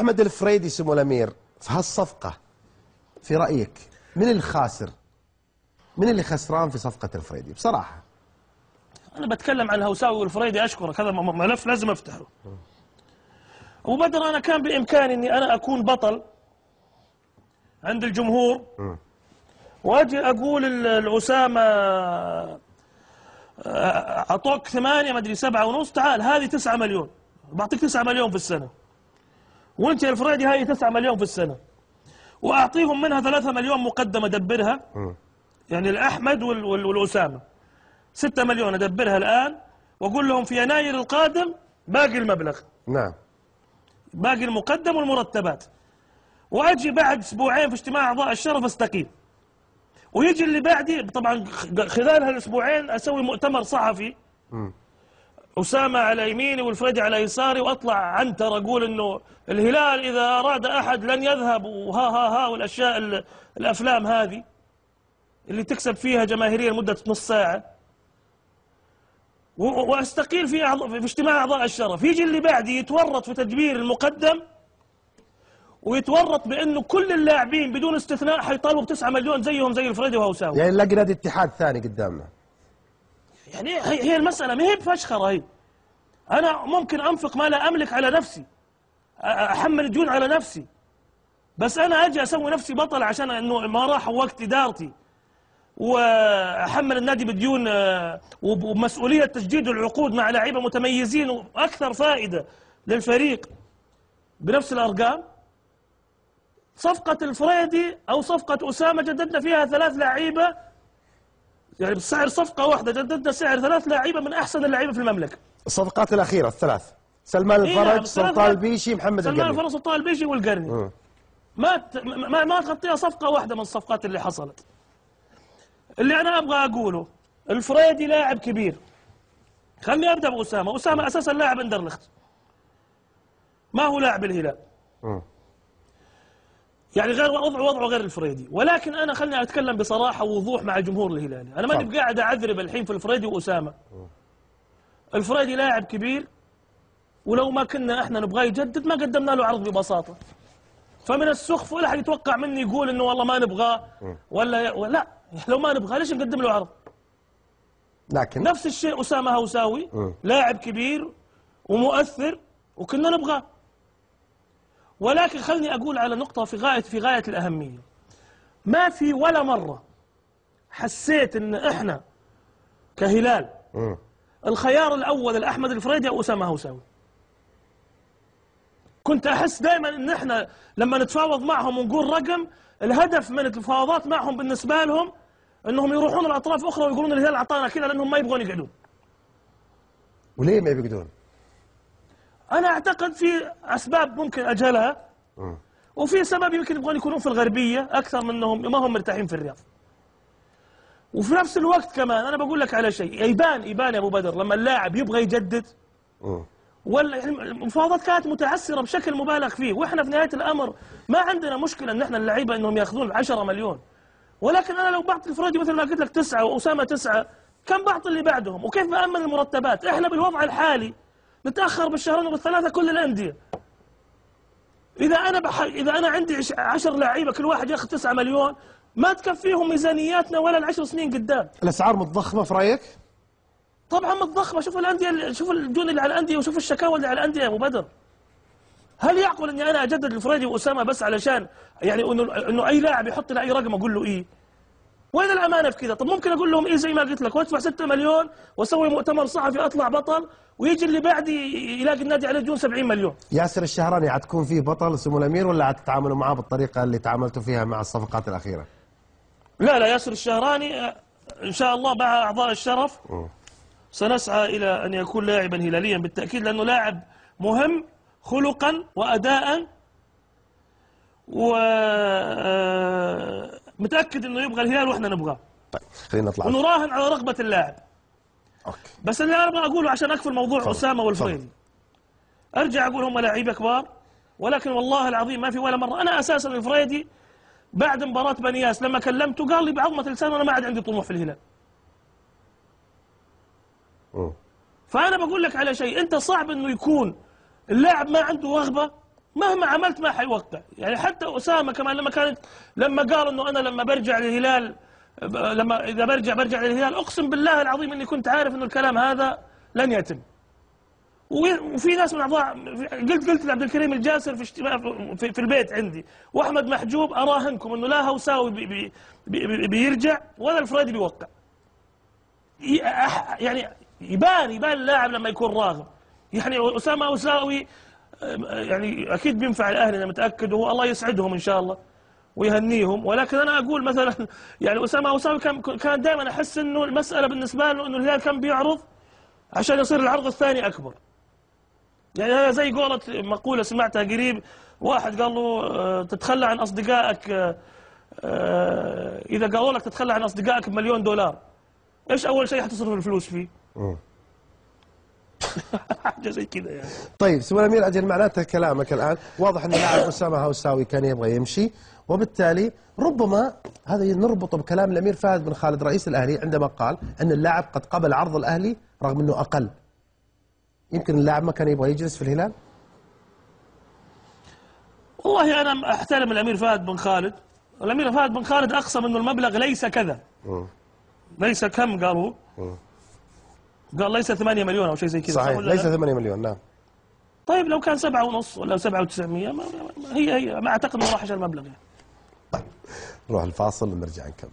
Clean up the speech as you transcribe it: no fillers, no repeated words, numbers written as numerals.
أحمد الفريدي سمو الأمير، في هالصفقة في رأيك من الخاسر؟ من اللي خسران في صفقة الفريدي بصراحة؟ أنا بتكلم عن الهوساوي والفريدي، أشكرك، هذا ملف لازم أفتحه. أبو بدر، أنا كان بإمكاني أني أنا أكون بطل عند الجمهور وأجي أقول الأسامة أعطوك 8 ما أدري 7.5، تعال هذه 9 مليون، بعطيك 9 مليون في السنة، وأنت يا الفريدي هذه 9 مليون في السنة، وأعطيهم منها 3 مليون مقدمة أدبرها، يعني الأحمد والأسامة 6 مليون أدبرها الآن، وأقول لهم في يناير القادم باقي المبلغ. نعم. باقي المقدم والمرتبات، وأجي بعد أسبوعين في اجتماع أعضاء الشرف أستقيل، ويجي اللي بعدي طبعا خلال هالأسبوعين أسوي مؤتمر صحفي، أسامة على يميني والفريدي على يساري، وأطلع عنتر أقول إنه الهلال إذا أراد أحد لن يذهب، وها ها ها والأشياء الأفلام هذه اللي تكسب فيها جماهيرية لمدة نص ساعة، واستقيل في اجتماع اعضاء الشرف. يجي اللي بعدي يتورط في تدبير المقدم، ويتورط بانه كل اللاعبين بدون استثناء حيطالبوا ب9 مليون زيهم زي الفريدي وهوساوي. يعني نلاقي نادي اتحاد ثاني قدامنا. يعني هي المسألة ما هي بفشخرة، هي انا ممكن انفق ما لا املك على نفسي، احمل الديون على نفسي، بس انا اجي اسوي نفسي بطل عشان انه ما راح وقت ادارتي، واحمل النادي بديون وبمسؤوليه تجديد العقود مع لعيبه متميزين واكثر فائده للفريق بنفس الارقام. صفقه الفريدي او صفقه اسامه جددنا فيها 3 لعيبه، يعني بسعر صفقه واحده جددنا سعر 3 لعيبه من احسن اللعيبه في المملكه. الصفقات الاخيره الثلاث، سلمان الفرج، سلطان البيشي، محمد القرني. سلمان الفرج، سلطان البيشي والقرني. ما تغطيها صفقه واحده من الصفقات اللي حصلت. اللي أنا أبغى أقوله، الفريدي لاعب كبير. خلني أبدأ بأسامة. أسامة أساسا لاعب أندرلخت، ما هو لاعب الهلال، يعني غير وضعه غير الفريدي. ولكن أنا خلني أتكلم بصراحة ووضوح مع الجمهور الهلالي. أنا ماني قاعد أعذرب الحين في الفريدي وأسامة. الفريدي لاعب كبير، ولو ما كنا إحنا نبغاه يجدد ما قدمنا له عرض ببساطة. فمن السخف ولا حد يتوقع مني يقول إنه والله ما نبغاه ولا لو ما نبغى ليش نقدم له عرض؟ لكن نفس الشيء أسامة هوساوي، لاعب كبير ومؤثر وكنا نبغاه. ولكن خلني أقول على نقطة في غاية الأهمية. ما في ولا مرة حسيت إن إحنا كهلال الخيار الأول الأحمد الفريدي أو أسامة هوساوي. كنت أحس دائما إن إحنا لما نتفاوض معهم ونقول رقم، الهدف من المفاوضات معهم بالنسبة لهم انهم يروحون لاطراف اخرى ويقولون الهلال اعطانا كذا، لانهم ما يبغون يقعدون. وليه ما يقعدون؟ انا اعتقد في اسباب ممكن اجهلها، وفي سبب يمكن يبغون يكونون في الغربيه اكثر من انهم ما هم مرتاحين في الرياض. وفي نفس الوقت كمان انا بقول لك على شيء، يبان يا ابو بدر لما اللاعب يبغى يجدد، والمفاوضات كانت متعسره بشكل مبالغ فيه، واحنا في نهايه الامر ما عندنا مشكله ان احنا اللعيبه انهم ياخذون 10 مليون. ولكن أنا لو بعطي الفريدي مثل ما قلت لك 9 وأسامة 9، كم بعطي اللي بعدهم؟ وكيف بأمن المرتبات؟ إحنا بالوضع الحالي نتأخر بالشهرين وبالثلاثة كل الأندية. إذا أنا عندي 10 لعيبة كل واحد ياخذ 9 مليون، ما تكفيهم ميزانياتنا ولا ال10 سنين قدام. الأسعار متضخمة في رأيك؟ طبعا متضخمة. شوف الأندية، شوف الديون اللي على الأندية، وشوف الشكاوى اللي على الأندية يا أبو بدر. هل يعقل إني أنا أجدد الفريدي وأسامة بس علشان يعني إنه أي لاعب يحط لي أي رقم أقول له إيه؟ وين الامانه في كذا؟ طب ممكن اقول لهم ايه زي ما قلت لك، وادفع 6 مليون واسوي مؤتمر صحفي اطلع بطل، ويجي اللي بعدي يلاقي النادي عليه ديون 70 مليون. ياسر الشهراني حتكون فيه بطل سمو الامير، ولا حتتعاملوا معاه بالطريقه اللي تعاملتوا فيها مع الصفقات الاخيره؟ لا ياسر الشهراني ان شاء الله مع اعضاء الشرف سنسعى الى ان يكون لاعبا هلاليا بالتاكيد، لانه لاعب مهم خلقا واداء، ومتاكد انه يبغى الهلال واحنا نبغاه. طيب خلينا نطلع ونراهن على رغبه اللاعب. اوكي. بس اللي انا ابغى اقوله عشان اقفل موضوع اسامه والفريدي، ارجع اقول هم لعيبه كبار، ولكن والله العظيم ما في ولا مره. انا اساسا الفريدي بعد مباراه بنياس لما كلمته قال لي بعظمه لسانه انا ما عاد عندي طموح في الهلال. فانا بقول لك على شيء، انت صعب انه يكون اللاعب ما عنده رغبه مهما عملت ما حيوقع. يعني حتى أسامة كمان لما قال إنه أنا لما برجع للهلال، إذا برجع للهلال، أقسم بالله العظيم إني كنت عارف إنه الكلام هذا لن يتم. وفي ناس من أعضاء، قلت لعبد الكريم الجاسر في اجتماع في البيت عندي وأحمد محجوب، أراهنكم إنه لا هوساوي بيرجع ولا الفريدي بيوقع. يعني يبان اللاعب لما يكون راغب. يعني أسامة هوساوي يعني أكيد بينفع الأهلي، أنا متأكد، والله يسعدهم إن شاء الله ويهنيهم. ولكن أنا أقول مثلا يعني أسامة هوساوي كان دائما أحس إنه المسألة بالنسبة له إنه الهلال كان بيعرض عشان يصير العرض الثاني أكبر. يعني هذا زي قولة مقولة سمعتها قريب، واحد قال له تتخلى عن أصدقائك، إذا قالوا لك تتخلى عن أصدقائك ب1,000,000 $، إيش أول شيء حتصرف الفلوس فيه؟ حاجة زي كذا يعني. طيب سمو الأمير، أجل معناته كلامك الآن واضح أن لاعب أسامة هوساوي كان يبغى يمشي، وبالتالي ربما هذا نربطه بكلام الأمير فهد بن خالد رئيس الأهلي عندما قال أن اللاعب قد قبل عرض الأهلي رغم أنه أقل. يمكن اللاعب ما كان يبغى يجلس في الهلال؟ والله أنا أحترم الأمير فهد بن خالد، والأمير فهد بن خالد أقسم أنه المبلغ ليس كذا. ليس كم قالوا؟ قال ليس 8 مليون أو شيء زي كذا. صحيح، ليس 8 مليون. نعم. طيب لو كان 7.5 ولا 7,900 هي ما أعتقد أنه راح المبلغ يعني. نروح الفاصل ونرجع نكمل.